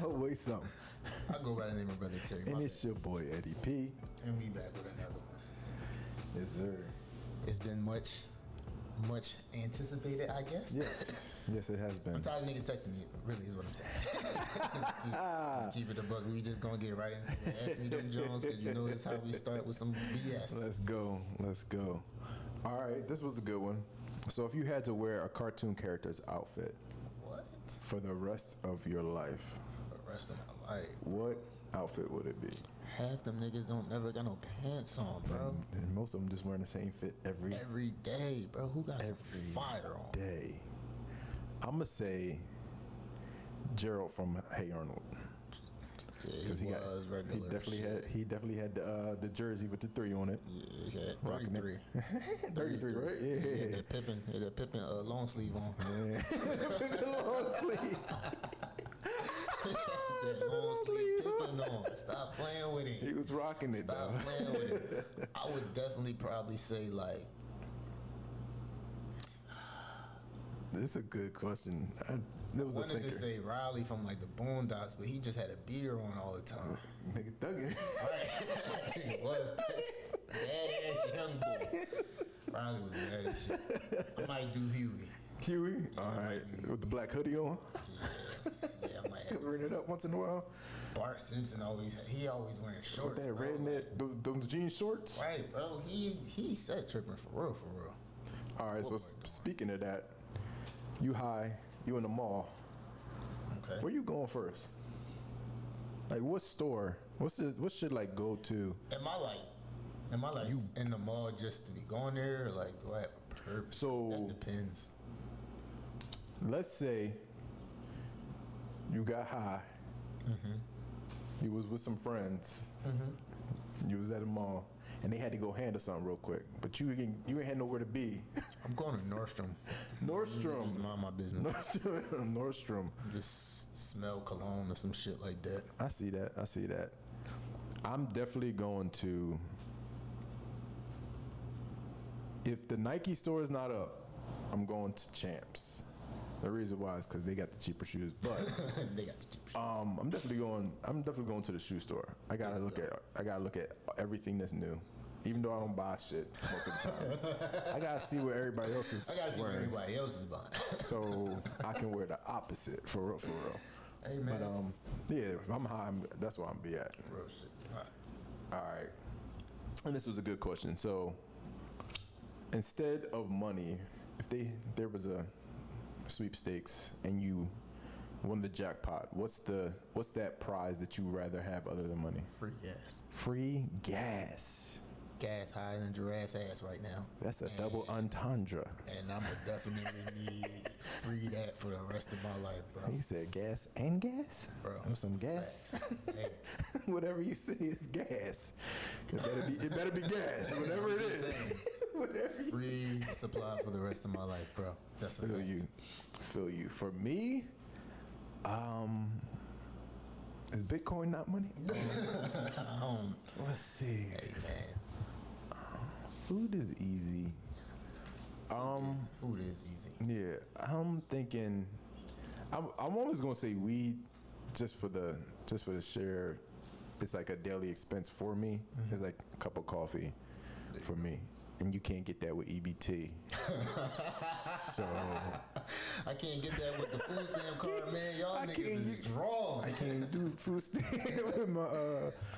Always something. I go by the name of Brother Terry. And it's your boy Eddie P. And we back with another one. Yes, sir. It's been much anticipated, I guess. Yes, it has been. I'm tired of niggas texting me. Really, is what I'm saying. Just keep it a buck. We just gonna get right into it. Ask me them Jones, because you know that's how we start with some BS. Let's go. All right, this was a good one. So, if you had to wear a cartoon character's outfit, what? For the rest of your life? For the rest of my life. What outfit would it be? Half them niggas don't never got no pants on, bro. And most of them just wearing the same fit every day, bro. Who got some fire on? Day. I'm gonna say Gerald from Hey Arnold. Yeah, he definitely had the jersey with the 3 on it. Yeah, he had 33. 33, right? Yeah. He had that Pippin long sleeve on. Yeah. The long sleeve. That long sleeve Pippin on. Stop playing with it. He was rocking it. Stop playing with it. I would definitely probably say like. This is a good question. I wanted to say Riley from like the Boondocks, but he just had a beater on all the time. Nigga thugging. Right. He was badass young boy. Riley was bad as shit. I might do Huey. Huey? All right. With the black hoodie on? Yeah, I might have. Covering it up once in a while. Bart Simpson always wearing shorts. With that red net, those jean shorts? Right, bro. He said tripping for real. All right, so speaking of that, you in the mall. Okay. Where you going first? Like what store? What should like go to? Am I like in the mall just to be going there, or like do I have a purpose? So that depends. Let's say you got high. Mm-hmm. You was with some friends. Mm-hmm. You was at a mall, and they had to go handle something real quick, but you ain't had nowhere to be. I'm going to Nordstrom. Just mind my business. Nordstrom. Just smell cologne or some shit like that. I see that. I'm definitely going to. If the Nike store is not up, I'm going to Champs. The reason why is because they got the cheaper shoes, but they got the cheaper shoes. I'm definitely going to the shoe store. I gotta look at everything that's new. Even though I don't buy shit most of the time, I gotta see what everybody else is wearing. What everybody else is buying, so I can wear the opposite for real. Hey man, but yeah, if I'm high, that's where I'm be at. Real shit. All right. And this was a good question. So instead of money, if there was a sweepstakes and you won the jackpot, what's that prize that you rather have other than money? Free gas. Free gas. Gas higher than giraffe's ass right now. That's a double entendre. And I'm gonna definitely need free that for the rest of my life, bro. He said gas and gas? Bro. Or some gas? Hey. Whatever you say is gas. It better be gas. Whatever it is. Free supply for the rest of my life, bro. That's a Feel you. For me, is Bitcoin not money? Let's see. Hey man, food is easy. Food is easy. Yeah, I'm thinking. I'm always gonna say weed, just for the share. It's like a daily expense for me. Mm-hmm. It's like a cup of coffee for me, and you can't get that with EBT. So I can't get that with the food stamp card, man. Y'all niggas is drawn. I can't do food stamp with my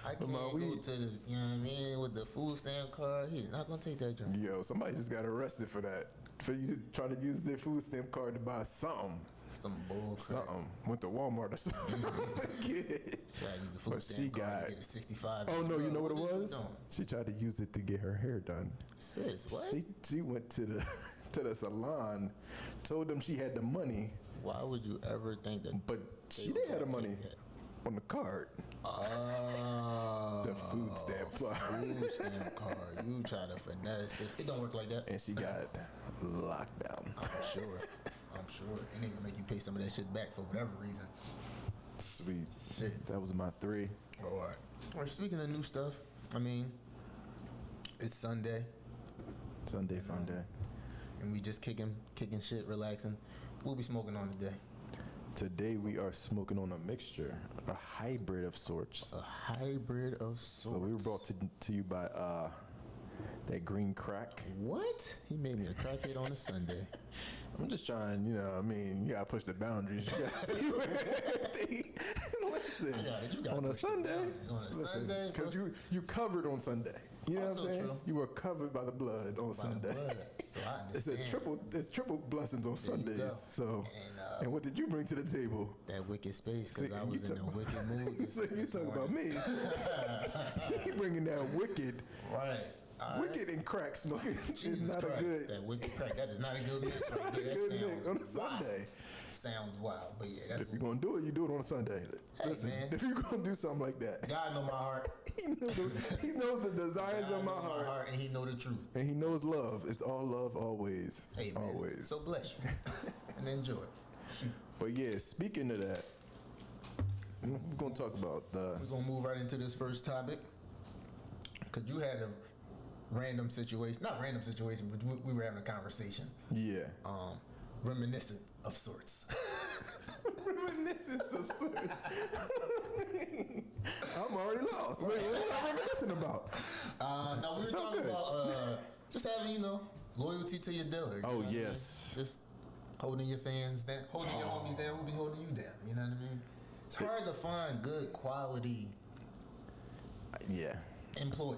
I can't go to the, you know what I mean, with the food stamp card. He's not gonna take that joint. Yo, somebody just got arrested for that. For you trying to use their food stamp card to buy something. Some bull crap. Something. Went to Walmart or something. Tried to use the food stamp card to get a 65. Oh no, you know what it was? She tried to use it to get her hair done. Sis, what? She went to the salon, told them she had the money. Why would you ever think that? But she did have the money on the card. Oh, the food stamp card. Food stamp card. You try to finesse this. It don't work like that. And she got locked down. I'm sure. And they gonna make you pay some of that shit back for whatever reason. Sweet. Shit. That was my 3. All right. Well, speaking of new stuff, I mean, it's Sunday. Sunday fun day. And we just kicking shit, relaxing. We'll be smoking on today. Today we are smoking on a mixture, a hybrid of sorts. A hybrid of sorts. So we were brought to you by that green crack. What? He made me a crackhead on a Sunday. I'm just trying, you gotta push the boundaries. You gotta see where everything. Listen, you gotta on a Sunday, on a Sunday, because you covered on Sunday. You know what I'm saying? True. You were covered by the blood on Sunday. So I understand. It's triple blessings on Sundays. So, and what did you bring to the table? That wicked space, because I was in a wicked mood. So you talking about me? He bringing that wicked, right? Wicked and crack smoking is not Christ, a good. That wicked crack, that is not a good mix. It's not a good mix on a Sunday. Sounds wild, but yeah, that's if you're gonna do it, you do it on a Sunday. Hey, Listen, man. if you're gonna do something like that, God knows my heart. he knows the desires God of my knows heart, and He know the truth. and he knows love. It's all love, always. Hey, man, always. so bless you and enjoy it. But yeah, speaking of that, we're gonna talk about We're gonna move right into this first topic, because you had a random situation, not random situation, but we were having a conversation. Yeah. Reminiscent of sorts. Reminiscence of sorts. I'm already lost. Wait, what was I reminiscing about? No, we were talking about just having, loyalty to your dealer. Oh, know what I mean? yes. Just holding your fans down, holding your homies down, who be holding you down. You know what I mean? It's hard to find good quality Yeah. employer.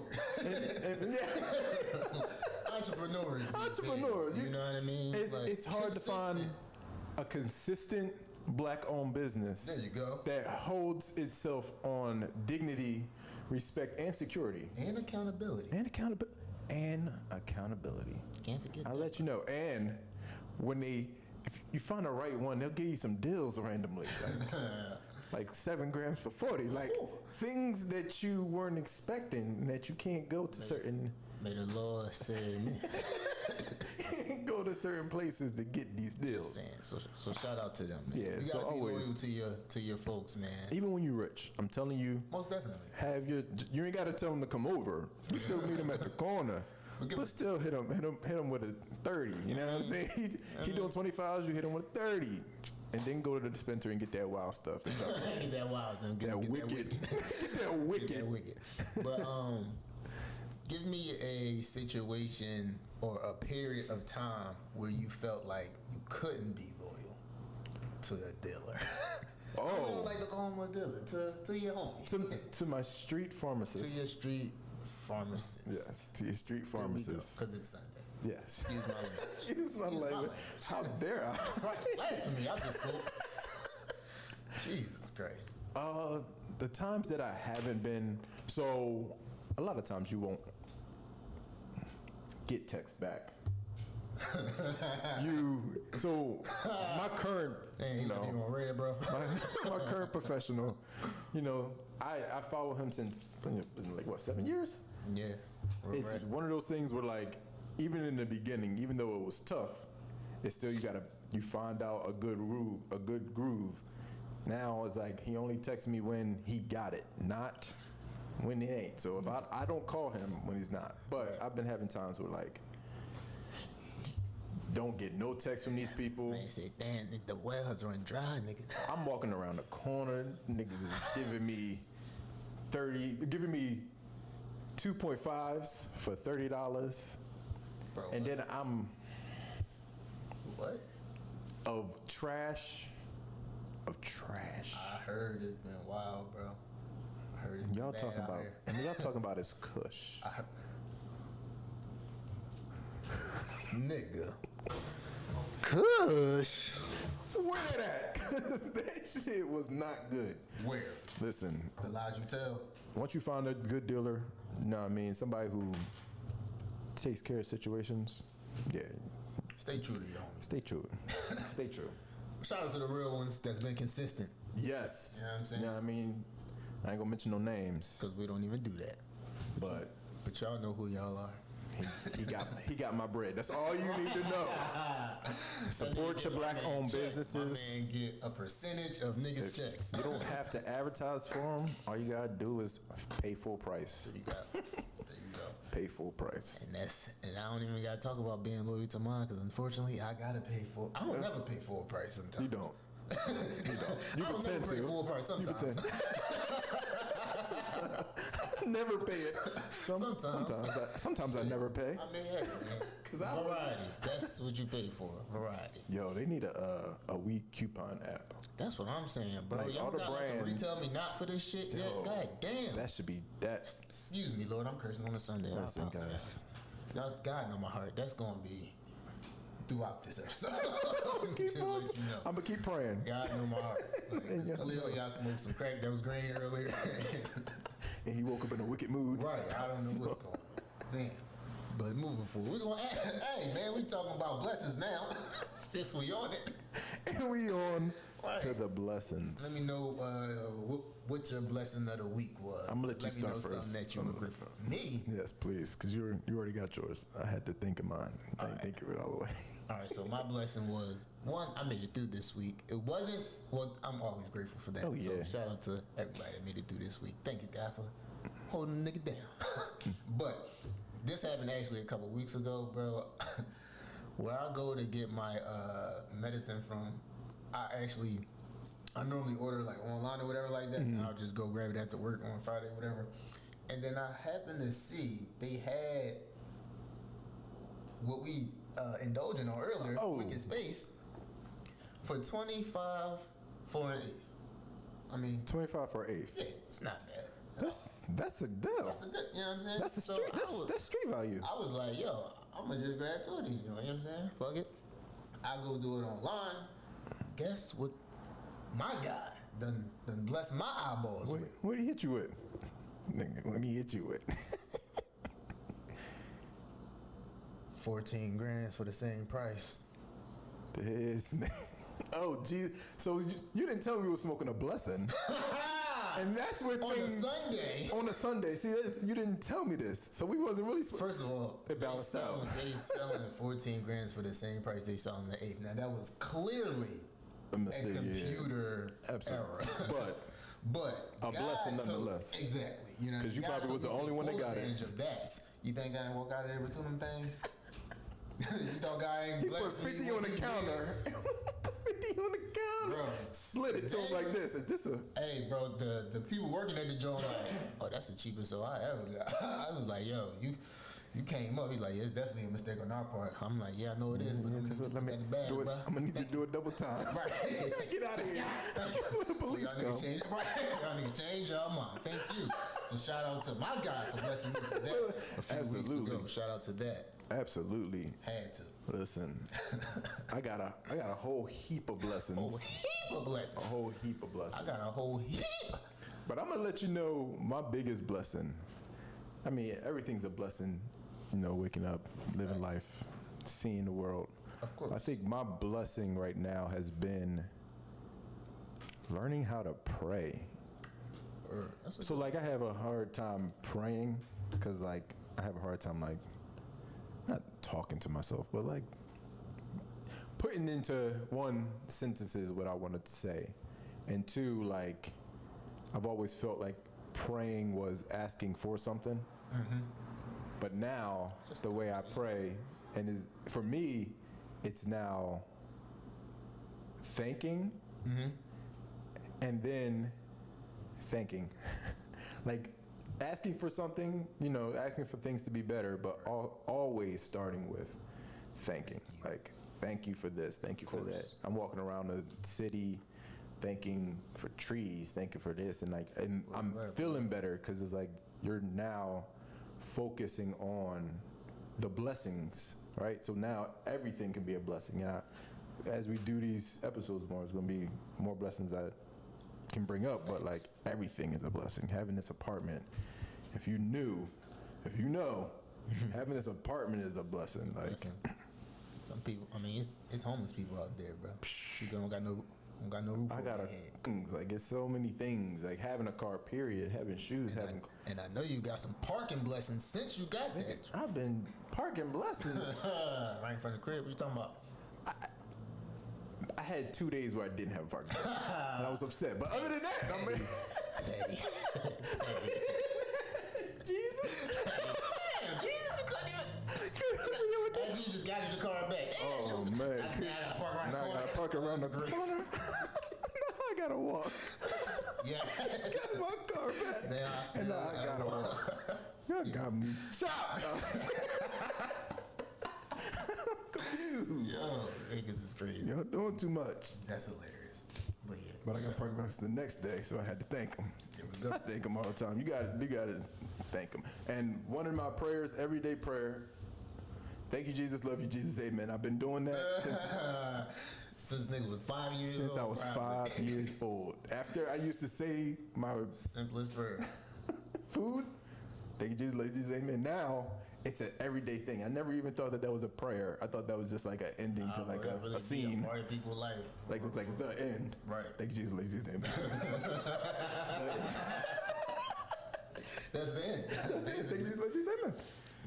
Entrepreneurs. Entrepreneurs. You know what I mean? It's hard to find a consistent black-owned business. There you go. That holds itself on dignity, respect, and security. And accountability. And accountability. Can't forget I'll that. let you know. And when if you find the right one, they'll give you some deals randomly. Like 7 grams for 40. Like things that you weren't expecting, that you can't go to certain. May the Lord save me. Go to certain places to get these deals. So shout out to them, man. Yeah, you so gotta be always loyal to your folks, man. Even when you're rich, I'm telling you, Most definitely. you ain't got to tell them to come over. You still meet them at the corner, but still hit him with a 30. You know what I'm saying? He doing 25s, you hit him with a 30. And then go to the dispensary and get that wild stuff. Get that wild stuff. That wicked. Get that wicked. Get that wicked. But give me a situation or a period of time where you felt like you couldn't be loyal to a dealer. Oh. You don't like to go home with a dealer, to your homie. To my street pharmacist. To your street pharmacist. Yes, to your street pharmacist. Because it's Sunday. Yes. Excuse my language. Excuse my language. How dare I? Right, blasphemy. I just spoke. Jesus Christ. The times that I haven't been, so a lot of times you won't get text back. My current, You on red, bro. my current professional, I follow him since like 7 years. Yeah. It's one of those things where like, even in the beginning, even though it was tough, it's still you find out a good groove. Now it's like he only texts me when he got it, not when he ain't. So if I don't call him when he's not. But I've been having times where like, don't get no text from these people. Man, say, damn, the wells run dry, nigga. I'm walking around the corner, niggas is giving me 2.5s for $30. Bro, And then I'm what? of trash. I heard it's been wild, bro. I heard it's been Y'all bad talking out about, here. and y'all talking about is Kush. Nigga. Kush. Where that at? 'Cause that shit was not good. Where? Listen, The lies you tell. once you find a good dealer, you know what I mean, somebody who takes care of situations, yeah, Stay true to your homies. stay true. Stay true. Shout out to the real ones that's been consistent. Yes. You know what I'm saying? Yeah, I mean, I ain't gonna mention no names, Because we don't even do that. but But y'all know who y'all are. he got my bread. That's all you need to know. Support your black-owned businesses. My man get a percentage of niggas' checks. You don't have to advertise for them. All you gotta do is pay full price. There you go. Pay full price. And I don't even gotta talk about being loyal to mine, because unfortunately I gotta pay full. I don't never pay full price sometimes. You don't. You I pretend remember paying to. full price sometimes. Never pay it. Sometimes I never pay. I mean, hey, man. Variety. That's what you pay for. Variety. Yo, they need a week coupon app. That's what I'm saying, bro. Like, Y'all all the got like a brands- retail me not for this shit yet? God damn. That should be that. Excuse me, Lord. I'm cursing on a Sunday. I Listen, apologize. guys. Y'all, God know my heart. That's gonna be throughout this episode. I'm gonna keep praying. God know my heart. Like, clearly, I smoked some crack that was green earlier. And he woke up in a wicked mood. Right. I don't know what's going on. Damn. But moving forward, we gonna hey man, we talking about blessings now. Since we on it. And we on Right. to the blessings. Let me know what your blessing of the week was. I'm gonna let you start first. Let me know something that you were grateful for. Me? Yes, please, because you already got yours. I had to think of mine. I didn't think of it all the way. All right, so my blessing was, one, I made it through this week. It wasn't, well, I'm always grateful for that. Oh, So yeah. shout out to everybody that made it through this week. Thank you, God, for holding the nigga down. But this happened actually a couple weeks ago, bro. Where I go to get my medicine from, I normally order like online or whatever like that, and I'll just go grab it after work on Friday, whatever. And then I happened to see they had what we indulged in on earlier, Wicked Space, for $25 for an eighth. I mean, 25 for an eighth. yeah, it's not bad. That's a deal. That's a good, you know what I'm saying? That's a So street. I was- That's street value. I was like, yo, I'm gonna just grab 2 of these, you know what I'm saying? Fuck it. I go do it online. Guess what my guy done bless my eyeballs with? What did he hit you with? Nigga, what did he hit you with? 14 grand for the same price. This nigga. Oh, geez. So you didn't tell me we were smoking a blessing. And that's where On things... a Sunday. On a Sunday. See, you didn't tell me this. So we wasn't really... First of all, It balanced out. They selling 14 grand for the same price they selling the eighth. Now that was clearly A mistake, yeah. computer Absolutely. error. But A God blessing took- nonetheless. Exactly. You know, 'Cause you God probably told was me the to only take one that full got it. advantage of that. You think I didn't walk out of there with 2 of them things? You thought God ain't He put blessed me 50 when on the he did? counter. 50 on the counter. Bro. Slid it to him like this. Is this a... Hey, bro, the people working at the joint like, oh, that's the cheapest so I ever got. I was like, yo, you came up. He's like, yeah, it's definitely a mistake on our part. I'm like, yeah, I know it is, but Let me bag, do it. bro. I'm gonna need to do it double time. Right. Let me get out of here. Before the police Y'all come. niggas change, right? Y'all niggas change y'all mind. Thank you. So shout out to my guy for blessing me for that a few Absolutely. weeks ago. Shout out to that. Absolutely. Had to. Listen, I got a whole heap of blessings. Whole heap of blessings. A whole heap of blessings. I got a whole heap. But I'm gonna let you know my biggest blessing. I mean, everything's a blessing. You know, waking up, living life, seeing the world. Of course. I think my blessing right now has been learning how to pray. That's a So like I have a hard time praying because like I have a hard time like not talking to myself, but like putting into one sentences what I wanted to say, and two, like I've always felt like praying was asking for something, but now the way I pray and is for me, it's now thanking and then thanking. Like asking for something, you know, asking for things to be better, but always starting with thanking. Like, thank you for this, thank you for that. I'm walking around the city thanking for trees, thanking for this, and like, and I'm feeling better because it's like you're now focusing on the blessings, right? So now everything can be a blessing. Yeah, as we do these episodes more, it's gonna be more blessings that can bring up, but like everything is a blessing. Having this apartment, if you know, having this apartment is a blessing. Like Listen, some people, I mean, it's homeless people out there, bro. People don't got no roof I over got their head. things, like it's so many things, like having a car, period, having shoes, having. And I know you got some parking blessings since you got that. I've been parking blessings. Right in front of the crib. What you talking about? I had 2 days where I didn't have a parking spot, and I was upset. But other than that, I mean, Hey. Jesus. Damn, Jesus, you couldn't even. And you just got you the car back. Oh man. I gotta park right in the Now I corner. gotta park parking around the corner. I gotta walk. Yeah. Got my car back. And now I gotta walk. Y'all got me chopped. Confused. Yo, niggas is crazy. Y'all doing too much. That's hilarious. But yeah. But I got parking bus the next day, so I had to thank him. There we go. I thank him all the time. You gotta thank him. And one of my prayers, everyday prayer, thank you, Jesus, love you, Jesus, amen. I've been doing that since nigga was 5 years old. since I was probably. 5 years old. After I used to say my Simplest prayer. food, thank you, Jesus, love you, Jesus, amen. Now, it's an everyday thing. I never even thought that was a prayer. I thought that was just like an ending to like a scene. Part of people's life. Like it was like the end. Right. Thank you, Jesus, love you, Jesus, amen. That's the end. That's the end. Thank you, Jesus, love you, Jesus, amen.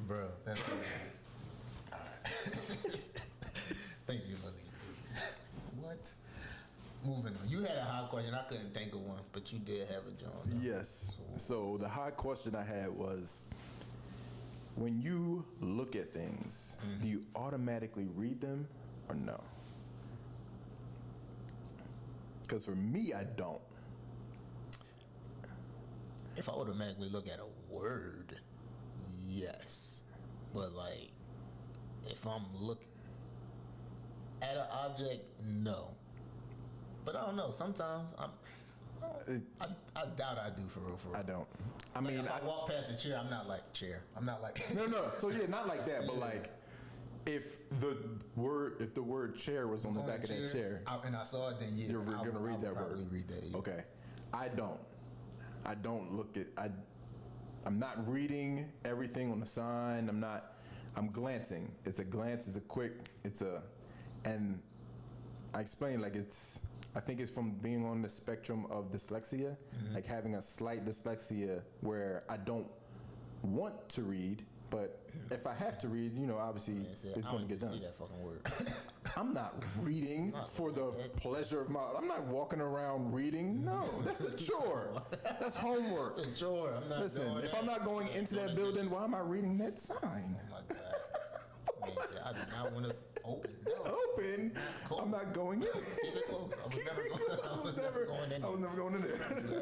Bro, that's hilarious. All right. Thank you, Lily. What? Moving on. You had a hot question. I couldn't think of one, but you did have a John. Yes. So the hot question I had was, when you look at things, do you automatically read them or no? Because for me, I don't. If I automatically look at a word, yes. But like, if I'm looking at an object, no. But I don't know. Sometimes I doubt I do for real. I don't. I Like, mean, if I walk past a chair, I'm not like chair. I'm not like no. So yeah, not like that, but like if the word chair was on the back of that chair, and I saw it, then yeah, you're gonna read that word. Probably read that. Yeah. Okay. I don't look at. I'm not reading everything on the sign. I'm glancing. It's a glance. It's a quick. And I explain like I think it's from being on the spectrum of dyslexia, like having a slight dyslexia where I don't want to read, but if I have to read, obviously it's going to get done. See that fucking word. I'm not reading for the pleasure of I'm not walking around reading. No, that's a chore. That's homework. It's a chore. I'm not. Listen, doing if that. I'm not going into that building, why am I reading that sign? Oh my god. Man said, I do not want to open. No. Open? Close. I'm not going in. Keep it closed. I was I never going in. was never going in there.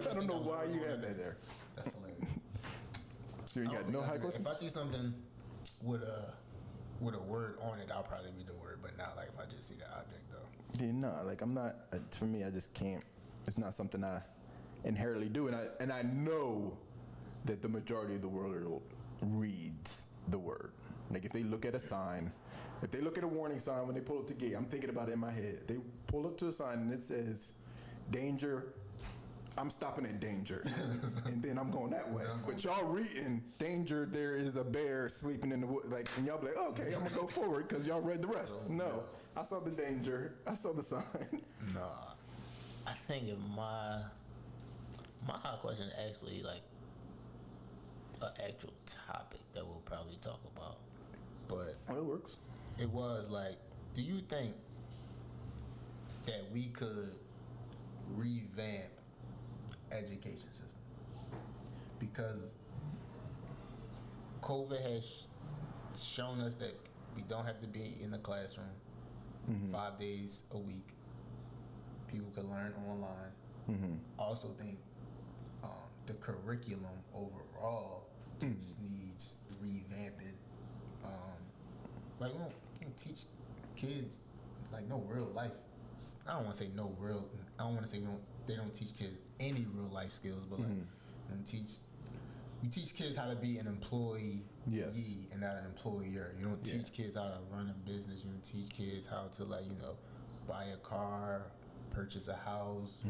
I don't know why you have that there. That's hilarious. So you got no high question? If I see something with a word on it, I'll probably read the word, but not like if I just see the object though. Yeah, no, like I'm not. For me, I just can't. It's not something I inherently do, and I know that the majority of the world reads the word. Like if they look at a sign, if they look at a warning sign when they pull up the gate, I'm thinking about it in my head. They pull up to a sign and it says, danger, I'm stopping at danger. And then I'm going that way. But y'all reading, danger, there is a bear sleeping in the wood. Like, and y'all be like, okay, I'm gonna go forward because y'all read the rest. No, I saw the danger. I saw the sign. Nah. I think if my hot question is actually like an actual topic that we'll probably talk about. But it works. It was like, do you think that we could revamp education system? Because COVID has shown us that we don't have to be in the classroom 5 days a week. People can learn online. Also think the curriculum overall just needs revamping. Like we don't teach kids like no real life. I don't want to say no real. I don't want to say they don't teach kids any real life skills, but like you teach kids how to be an employee and not an employer. You don't teach kids how to run a business. You don't teach kids how to buy a car, purchase a house,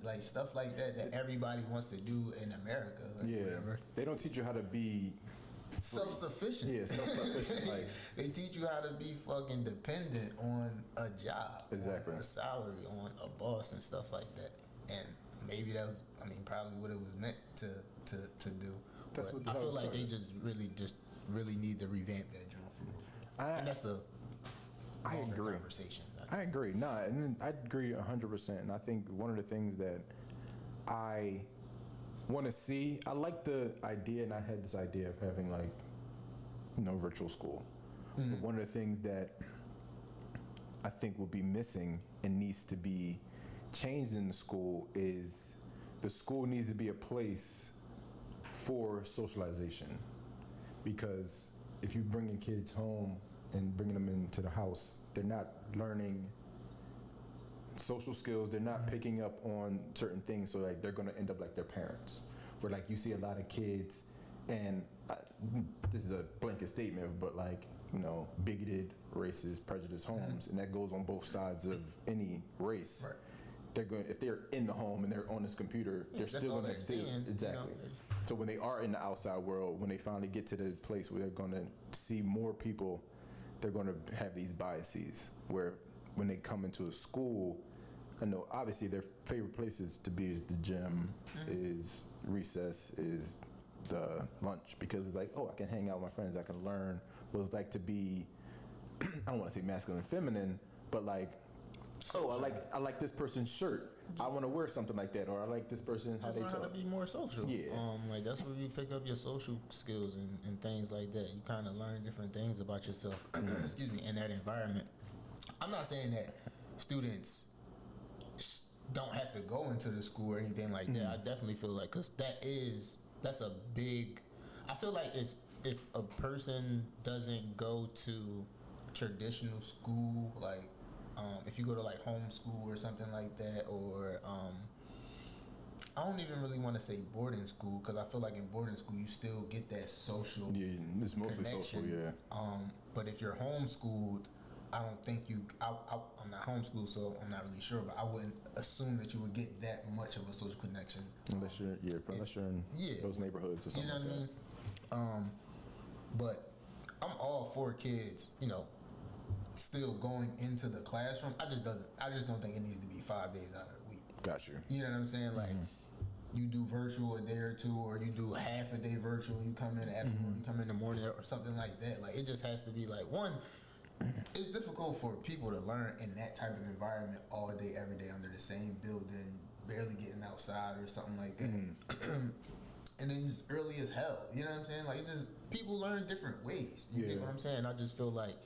like stuff like that everybody wants to do in America. Whatever. They don't teach you how to be self-sufficient. Yeah, self-sufficient. Like they teach you how to be fucking dependent on a job, exactly, on a salary, on a boss and stuff like that. And maybe that was, probably what it was meant to do. That's but what I feel like they just really need to revamp that job. And that's I agree. Conversation. I agree. And I agree 100%. And I think one of the things that I want to see, I like the idea, and I had this idea of having virtual school. But one of the things that I think will be missing and needs to be changed in the school is the school needs to be a place for socialization. Because if you're bringing kids home and bringing them into the house, they're not learning social skills, they're not picking up on certain things, so like they're gonna end up like their parents. Where like you see a lot of kids, and this is a blanket statement, but like, you know, bigoted, racist, prejudiced homes, and that goes on both sides of any race. Right. They're going, if they're in the home and they're on this computer, they're that's still all gonna they're seeing, exactly. you know. So when they are in the outside world, when they finally get to the place where they're gonna see more people, they're gonna have these biases where when they come into a school, I know obviously their favorite places to be is the gym, is recess, is the lunch, because it's like, oh, I can hang out with my friends, I can learn what it's like to be, I don't want to say masculine and feminine, but like, oh, I like this person's shirt, I want to wear something like that, or I like this person how Just they learn how talk. to be more social. Yeah. Like that's where you pick up your social skills and things like that. You kind of learn different things about yourself. Excuse me, in that environment. I'm not saying that students don't have to go into the school or anything like that. I definitely feel like, because that's a big. I feel like if a person doesn't go to traditional school, like if you go to like homeschool or something like that, or I don't even really want to say boarding school, because I feel like in boarding school you still get that social. Yeah, it's mostly connection. social, yeah. But if you're homeschooled, I don't think you. I'm not homeschooled, so I'm not really sure. But I wouldn't assume that you would get that much of a social connection Unless you're in those neighborhoods or something. You know what I mean? But I'm all for kids, you know, still going into the classroom. I just don't think it needs to be 5 days out of the week. Got you. You know what I'm saying? Like, you do virtual a day or two, or you do half a day virtual, you come in afternoon, you come in the morning, or something like that. Like, it just has to be like, one, it's difficult for people to learn in that type of environment all day, every day, under the same building, barely getting outside or something like that. And then it's early as hell. You know what I'm saying? Like, it just, people learn different ways. You get what I'm saying? I just feel like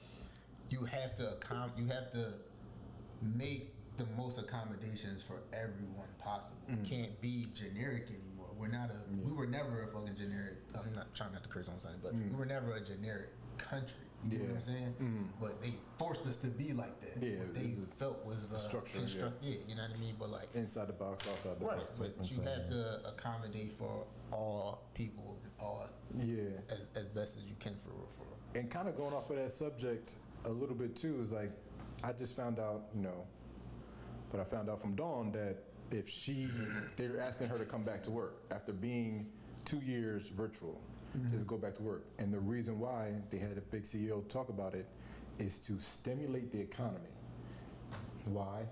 you have to make the most accommodations for everyone possible. It can't be generic anymore. We were never a fucking generic. I'm not trying not to curse on something, but we were never a generic country. You get what I'm saying? But they forced us to be like that. Yeah, what they felt was structure. Yeah, you know what I mean? But like, inside the box, outside the box. Right, but you have to accommodate for all people, as best as you can for real. And kind of going off of that subject a little bit too is like, I just found out, but I found out from Dawn that if they're asking her to come back to work after being 2 years virtual, just go back to work. And the reason why they had a big CEO talk about it is to stimulate the economy. Why?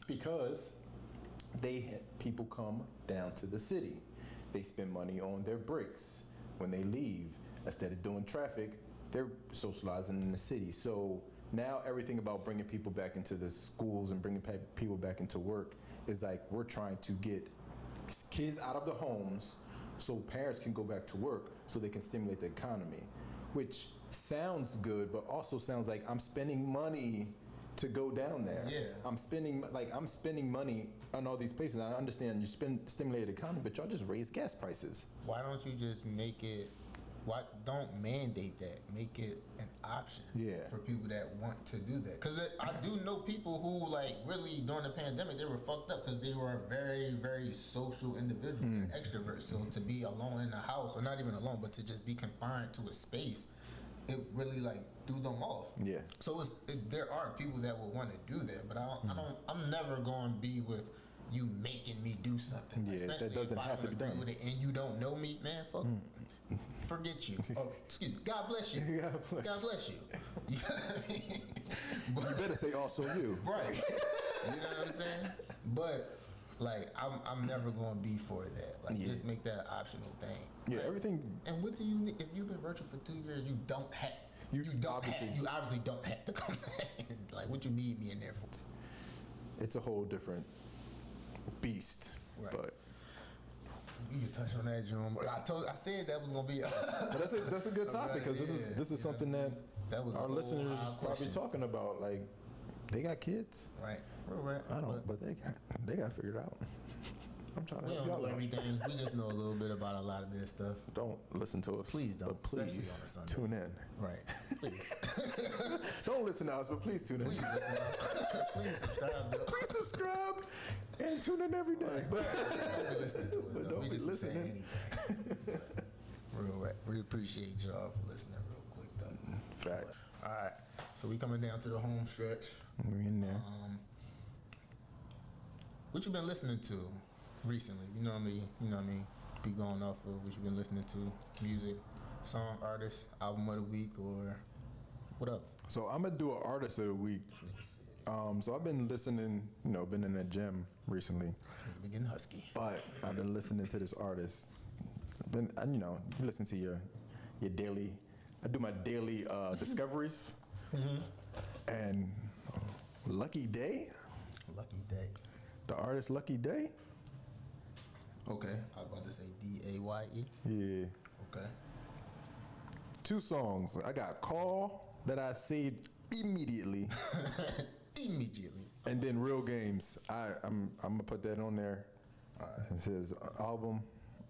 Because they had people come down to the city. They spend money on their breaks. When they leave, instead of doing traffic, they're socializing in the city. So now everything about bringing people back into the schools and bringing people back into work is like, we're trying to get kids out of the homes so parents can go back to work so they can stimulate the economy, which sounds good, but also sounds like I'm spending money to go down there. Yeah. I'm spending money on all these places. And I understand you stimulate the economy, but y'all just raise gas prices. Why don't you just make it? Why don't mandate that? Make it an option for people that want to do that. Because I do know people who, like, really during the pandemic, they were fucked up because they were a very, very social individual, an extrovert. So to be alone in a house, or not even alone, but to just be confined to a space, it really like threw them off. Yeah. So there are people that will want to do that, but I'm never going to be with you making me do something. Yeah, especially that doesn't if I have to be done. With it and you don't know me, man. Fuck. Forget you. Oh, excuse me. God bless you. God bless you. You know what I mean? But, you better say also you. Right. You know what I'm saying? But like, I'm never going to be for that. Like, just make that an optional thing. Yeah, like, everything. And what do you need? If you've been virtual for 2 years, you obviously don't have to come back. Like, what you need me in there for? It's a whole different beast. Right. But we can touch on that, Jerome. I said that was gonna be. But that's a good topic, because this is something that was our listeners probably talking about. Like, They got kids. Right. Right. I don't, but they got it figured out. I'm trying to We help don't y'all know out. everything. We just know a little bit about a lot of this stuff. Don't listen to us. Please don't, But especially please on a Sunday. tune in. Right. Please. Don't listen to us, but please tune in. Please listen. Please subscribe. Bill. Please subscribe and tune in every day. But Don't be listening to us. But Though. don't We be just be saying listening. anything. Real rap. We appreciate y'all for listening real quick though. Fact. All right. So we coming down to the home stretch. We in there. What you been listening to recently? You know what I mean? Be going off of what you been listening to, music, song, artist, album of the week, or what up? So I'm gonna do an artist of the week. So I've been listening, been in the gym recently, Nigga been getting husky. but I've been listening to this artist. And you listen to your daily. I do my daily discoveries, and Lucky Day, Lucky Day. the artist Lucky Day. Okay. I was about to say D-A-Y-E. Yeah, Okay. 2 songs. I got Call that I saved immediately, Immediately. and then Real Games. I'm gonna put that on there. It says album.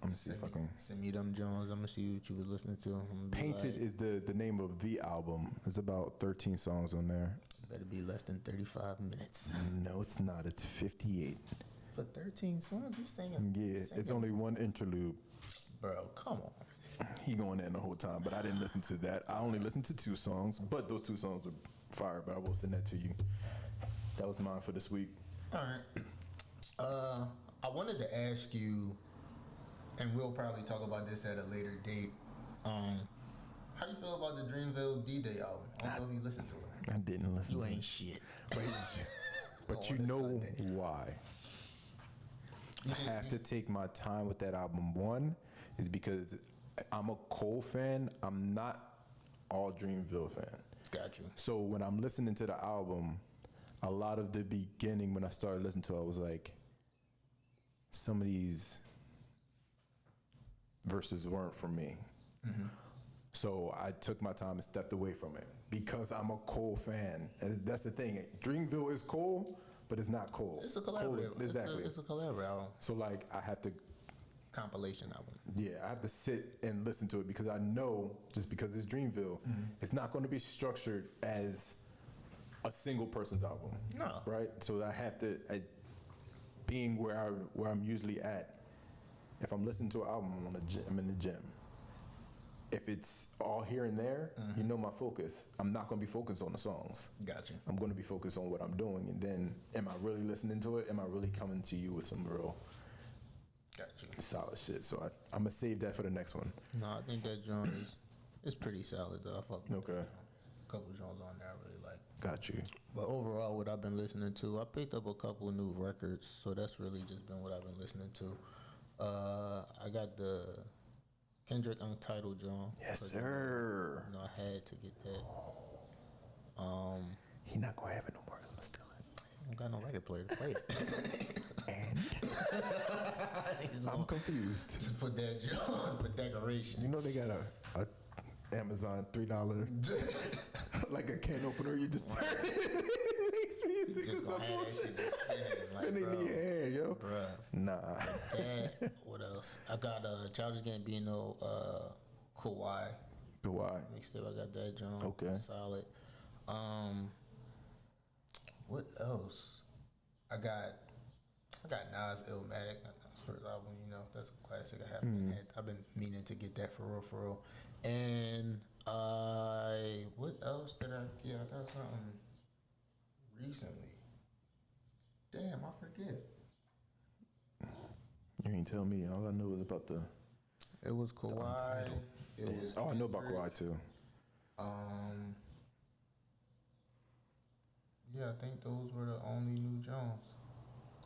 Let me see if I can. Send me them Jones. I'm gonna see what you was listening to. I'm gonna be Painted like, is the name of the album. It's about 13 songs on there. better be less than 35 minutes. No, it's not. It's 58. For 13 songs, you singing? Yeah, it's only one interlude. Bro, come on. He going in the whole time, but I didn't listen to that. I only listened to 2 songs, but those 2 songs were fire. But I will send that to you. That was mine for this week. All right. I wanted to ask you, and we'll probably talk about this at a later date. How you feel about the Dreamville D-Day album? I don't know if you listened to it. I didn't listen. You to ain't it. shit. But you On a know Sunday. why? You I have to take my time with that album. One is because I'm a Cole fan. I'm not all Dreamville fan. Got you. So when I'm listening to the album, a lot of the beginning when I started listening to it, I was like, some of these verses weren't for me. So I took my time and stepped away from it because I'm a Cole fan. And that's the thing. Dreamville is Cole, but it's not Cole. It's a Cole, collaborative. exactly. It's a collaborative album. So like I have to, Compilation album. I have to sit and listen to it because I know just because it's Dreamville, it's not going to be structured as a single person's album. No. Right? So I have to, being where I'm usually at, if I'm listening to an album, I'm in the gym. If it's all here and there, my focus. I'm not going to be focused on the songs. Got you. I'm going to be focused on what I'm doing. And then, am I really listening to it? Am I really coming to you with some real Got you. solid shit? So I'm going to save that for the next one. No, I think that joint is pretty solid though. I fuck with Okay. a couple joints on there I really like. Got you. But overall, what I've been listening to, I picked up a couple of new records, so that's really just been what I've been listening to. I got the Kendrick Untitled joint. Yes, sir. You know, I had to get that. He not going to have it no more. I'm going to steal it. I don't got no record player to play it. And? I'm confused. Just put that joint for decoration. You know they got a Amazon $3 like a can opener. You just turn it. It makes music or Just gonna some have that shit bullshit. just Spinning like, in your hand, yo. Bruh. Nah. That, what else? I got Childish Gambino, Kawhi. Why? Mixtape, I got that joint. Okay. Solid. What else? I got Nas Illmatic. First album, that's a classic. I've been meaning to get that for real. And what else did I get? I got something recently. Damn, I forget. You ain't tell me. All I know was about the. It was Kawhi. It was Oh, I know about Kendrick. Kawhi too. Yeah, I think those were the only new Jones.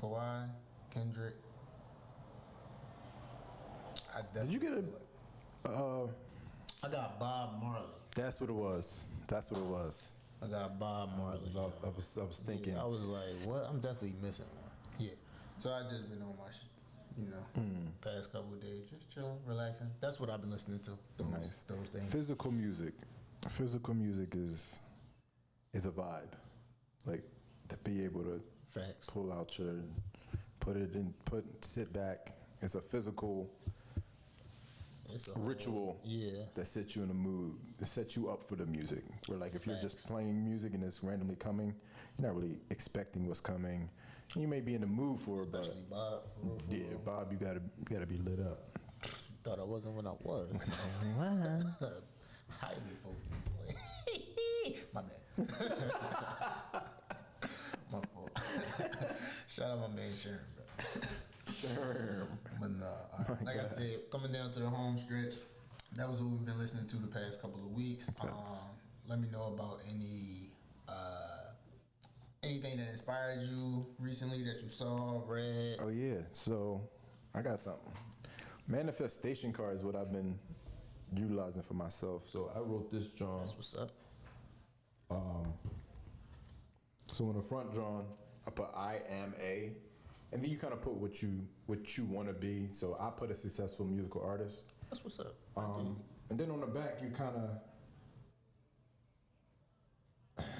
Kawhi, Kendrick. I Did you get definitely a? feel like- I got Bob Marley. That's what it was. That's what it was. I got Bob Marley. I was thinking. Yeah, I was like, what? I'm definitely missing one. Yeah. So I just been on my, past couple of days, just chilling, relaxing. That's what I've been listening to. Nice. Those things. Physical music is a vibe. Like to be able to Facts. pull out your, sit back. It's a physical It's a ritual that sets you in the mood, that sets you up for the music. Where like if you're just playing music and it's randomly coming, you're not really expecting what's coming. You may be in the mood for it, Especially Bob. yeah, Bob, you gotta be lit up. Thought I wasn't when I was. Highly focused, boy. My bad. My fault. Shout out my man Sharon, bro. Sure. But nah, like I said, coming down to the home stretch, that was what we've been listening to the past couple of weeks. Let me know about anything that inspired you recently that you saw, read. Oh yeah, so I got something. Manifestation card is what I've been utilizing for myself. So I wrote this drawing. That's what's up. So in the front drawing, I put I am a, and then you kind of put what you want to be. So I put a successful musical artist. That's what's up. And then on the back, you kind of,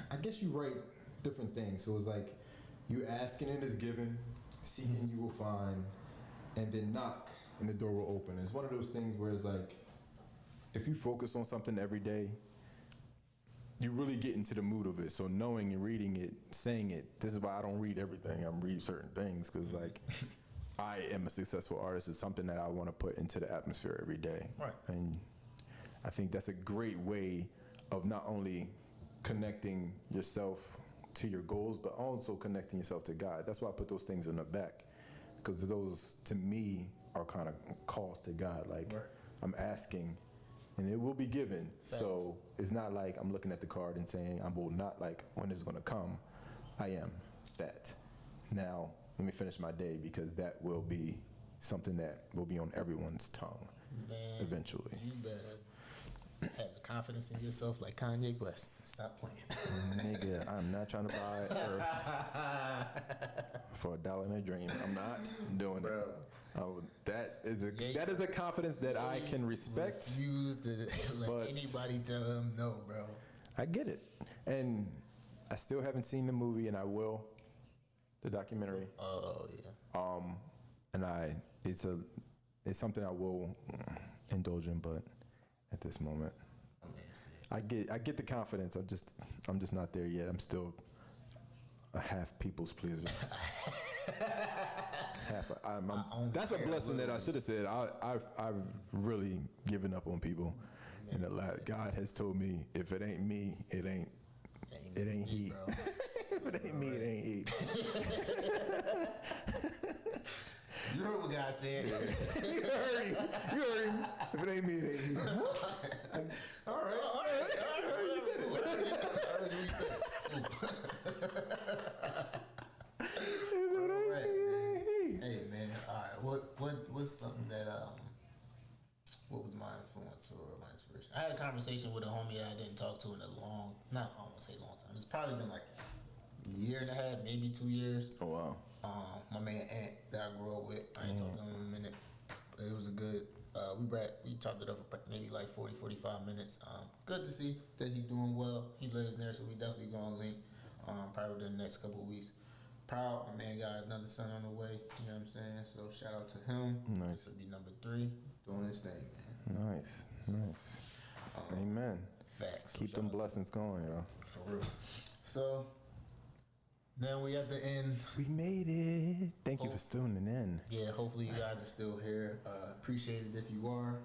I guess you write different things. So it's like, you asking and is given, seeking you will find, and then knock and the door will open. It's one of those things where it's like, if you focus on something every day, you really get into the mood of it. So knowing and reading it, saying it, this is why I don't read everything. I read certain things because like, I am a successful artist. It's something that I want to put into the atmosphere every day. Right. And I think that's a great way of not only connecting yourself to your goals, but also connecting yourself to God. That's why I put those things in the back, because those, to me, are kind of calls to God. Like, right. I'm asking, and it will be given. Facts. So it's not like I'm looking at the card and saying, I will not, like, when it's going to come. I am that. Now, let me finish my day, because that will be something that will be on everyone's tongue. Man, eventually. You better have the confidence in yourself like Kanye West. Stop playing. Nigga, I'm not trying to buy Earth for $1 in a dream. I'm not doing it. That is a confidence that I can respect. Refuse to let anybody tell him no, bro. I get it. And I still haven't seen the movie, and I will. The documentary. Oh yeah. And it's something I will indulge in, but at this moment, I get the confidence. I'm just not there yet. I'm still a half people's pleaser. That's a blessing that I should have said. I've really given up on people, and God has told me, if it ain't me, it ain't he. If it ain't me, it ain't he. You heard what God said. You heard him. If it ain't me, it ain't he. All right. You said it. Hey man, all right. What's something that what was my influence or my inspiration? I had a conversation with a homie that I didn't talk to in a long time. It's probably been like a year and a half, maybe 2 years. Oh wow. My man Ant that I grew up with. I ain't talked to him in a minute. But it was a good. We chopped it up for maybe like 40-45 minutes. Good to see that he's doing well. He lives there, so we definitely gonna link. Probably within the next couple of weeks. Proud, my man got another son on the way. You know what I'm saying? So shout out to him. Nice. This will be number 3, doing his thing, man. Nice. Amen. Facts. Keep them blessings going, yo. For real. So. Then we at the end. We made it. Thank you for tuning in. Yeah, hopefully you guys are still here. Appreciate it if you are.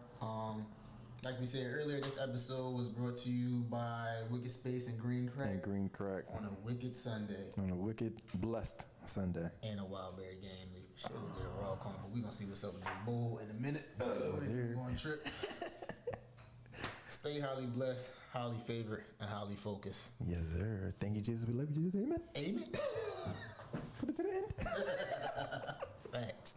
Like we said earlier, this episode was brought to you by Wicked Space and Green Crack. On a wicked Sunday. On a wicked, blessed Sunday. And a Wildberry game. Should have did a raw combo. We gonna see what's up with this bowl in a minute. We're going to trip. Stay highly blessed, highly favored, and highly focused. Yes, sir. Thank you, Jesus. We love you, Jesus. Amen. Amen. Put it to the end. Thanks.